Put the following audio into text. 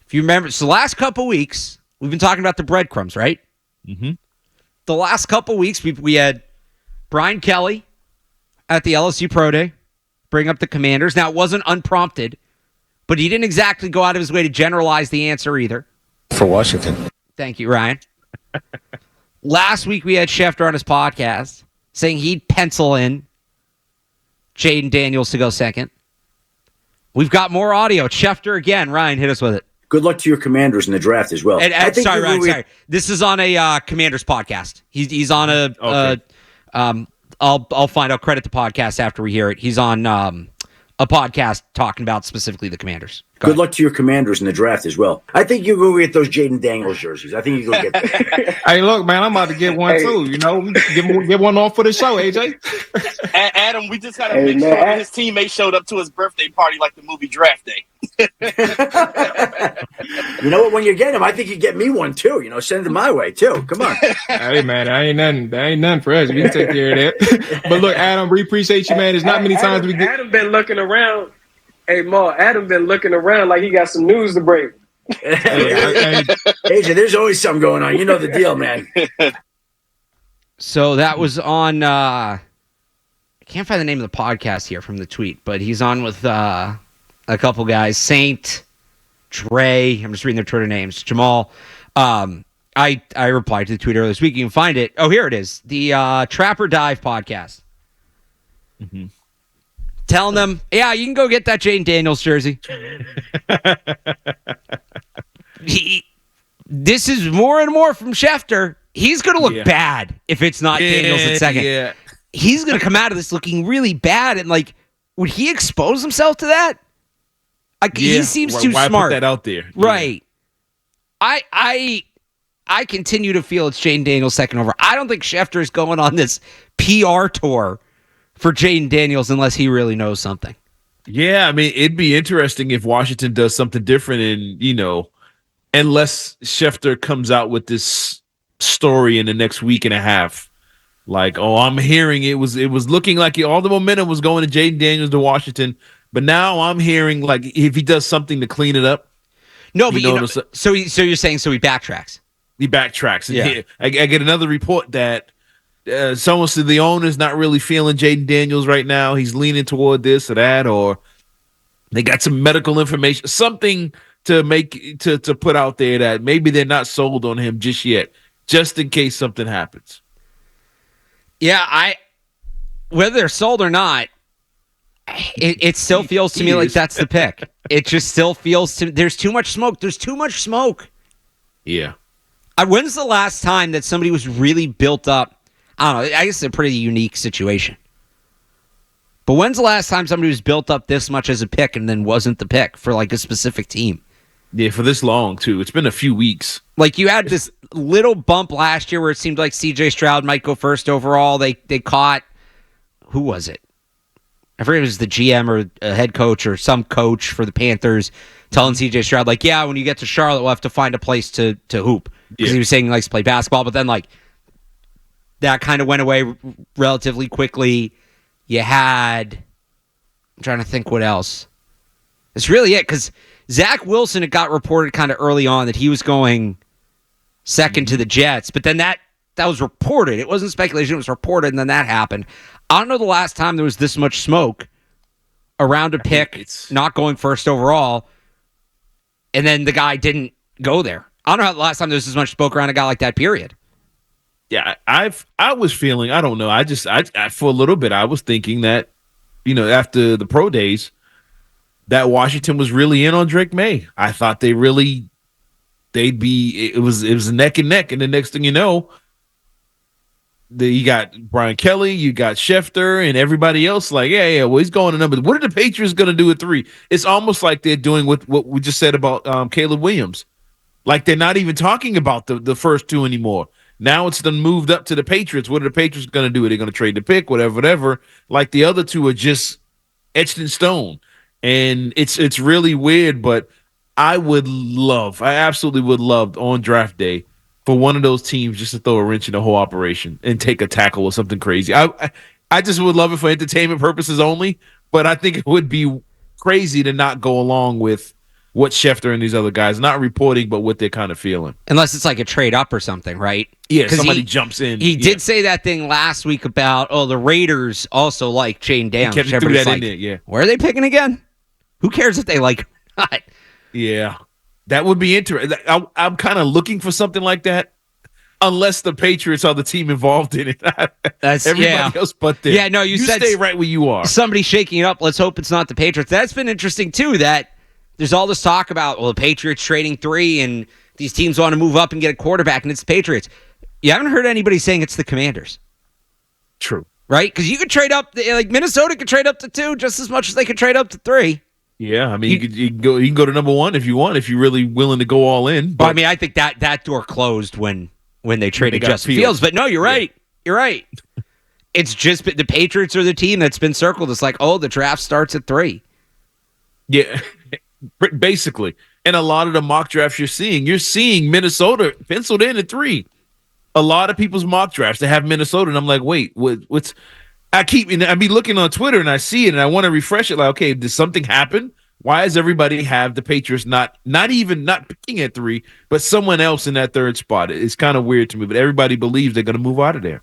If you remember, so the last couple weeks, we've been talking about the breadcrumbs, right? Mm-hmm. The last couple weeks, we had Brian Kelly at the LSU Pro Day bring up the Commanders. Now, it wasn't unprompted, but he didn't exactly go out of his way to generalize the answer either. For Washington. Thank you, Ryan. Last week, we had Schefter on his podcast saying he'd pencil in Jayden Daniels to go second. We've got more audio. Schefter again. Ryan, hit us with it. Good luck to your Commanders in the draft as well. And sorry, Ryan. Sorry, this is on a Commanders podcast. He's on a. Okay. I'll find out. Credit the podcast after we hear it. He's on a podcast talking about specifically the Commanders. Good luck to your Commanders in the draft as well. I think you're going to get those Jayden Daniels jerseys. I think you're going to get them. Hey, look, man, I'm about to get one too. You know, get one off for the show, AJ. Adam, we just got to make sure that his teammates showed up to his birthday party like the movie Draft Day. You know what? When you get them, I think you get me one too. You know, send them my way too. Come on. Hey, man, that ain't nothing for us. We can take care of that. But look, Adam, we appreciate you, man. There's not many times we get. Adam been looking around. Hey, Ma, Adam been looking around like he got some news to break. AJ, there's always something going on. You know the deal, man. So that was on. I can't find the name of the podcast here from the tweet, but he's on with a couple guys. Saint, Dre. I'm just reading their Twitter names. Jamal. I replied to the tweet earlier this week. You can find it. Oh, here it is. The Trapper Dive podcast. Mm-hmm. Telling them, yeah, you can go get that Jayden Daniels jersey. This is more and more from Schefter. He's going to look bad if it's not Daniels at second. Yeah. He's going to come out of this looking really bad. And, like, would he expose himself to that? He seems too smart. Why put that out there? Right. I continue to feel it's Jayden Daniels second over. I don't think Schefter is going on this PR tour for Jayden Daniels unless he really knows something. Yeah, I mean, it'd be interesting if Washington does something different and, you know, unless Schefter comes out with this story in the next week and a half. Like, oh, I'm hearing it was looking like all the momentum was going to Jayden Daniels to Washington, but now I'm hearing like if he does something to clean it up. No, but so you're saying he backtracks. He backtracks. Yeah. I get another report that someone said the owner's not really feeling Jayden Daniels right now. He's leaning toward this or that, or they got some medical information, something to make to put out there that maybe they're not sold on him just yet, just in case something happens. Yeah, whether they're sold or not, it still feels to me like that's the pick. It just still feels to there's too much smoke. There's too much smoke. Yeah. When's the last time that somebody was really built up? I don't know. I guess it's a pretty unique situation. But when's the last time somebody was built up this much as a pick and then wasn't the pick for like a specific team? Yeah, for this long, too. It's been a few weeks. Like you had this little bump last year where it seemed like C.J. Stroud might go first overall. They caught, who was it? I forget if it was the GM or a head coach or some coach for the Panthers telling C.J. Stroud, like, yeah, when you get to Charlotte, we'll have to find a place to hoop. Because he was saying he likes to play basketball. But then, like, that kind of went away relatively quickly. You had, I'm trying to think what else. That's really it, because Zach Wilson, it got reported kind of early on that he was going second to the Jets, but then that was reported. It wasn't speculation, it was reported, and then that happened. I don't know the last time there was this much smoke around a pick, not going first overall, and then the guy didn't go there. I don't know how the last time there was this much smoke around a guy like that, period. Yeah, I was feeling, I don't know, I for a little bit I was thinking that, you know, after the pro days, that Washington was really in on Drake May. I thought it was neck and neck, and the next thing you know, you got Brian Kelly, you got Schefter, and everybody else like, yeah, well, he's going to number. What are the Patriots going to do at 3? It's almost like they're doing what we just said about Caleb Williams. Like they're not even talking about the first 2 anymore. Now it's then moved up to the Patriots. What are the Patriots going to do? Are they going to trade the pick? Whatever. Like the other 2 are just etched in stone. And it's really weird, but I absolutely would love on draft day for one of those teams just to throw a wrench in the whole operation and take a tackle or something crazy. I just would love it for entertainment purposes only, but I think it would be crazy to not go along with what Schefter and these other guys, not reporting, but what they're kind of feeling. Unless it's like a trade up or something, right? Yeah, somebody jumps in. He did say that thing last week about, the Raiders also like Jayden Daniels. He threw that in there, yeah. Where are they picking again? Who cares if they like him or not? Yeah, that would be interesting. I'm kind of looking for something like that, unless the Patriots are the team involved in it. That's everybody else but them. Yeah, no, you said stay right where you are. Somebody shaking it up. Let's hope it's not the Patriots. That's been interesting, too, that there's all this talk about, the Patriots trading 3 and these teams want to move up and get a quarterback, and it's the Patriots. You haven't heard anybody saying it's the Commanders. True. Right? Because you could trade up, like Minnesota could trade up to 2 just as much as they could trade up to 3. Yeah, I mean, you can go to number 1 if you want, if you're really willing to go all in. But I mean, I think that door closed when they traded Justin Fields. But no, you're right. Yeah. You're right. It's just the Patriots are the team that's been circled. It's like, the draft starts at 3. Yeah, basically. And a lot of the mock drafts you're seeing Minnesota penciled in at 3. A lot of people's mock drafts, they have Minnesota, and I'm like, wait, what's? I be looking on Twitter and I see it and I want to refresh it. Like, okay, did something happen? Why does everybody have the Patriots not picking at 3, but someone else in that 3rd spot? It's kind of weird to me, but everybody believes they're going to move out of there.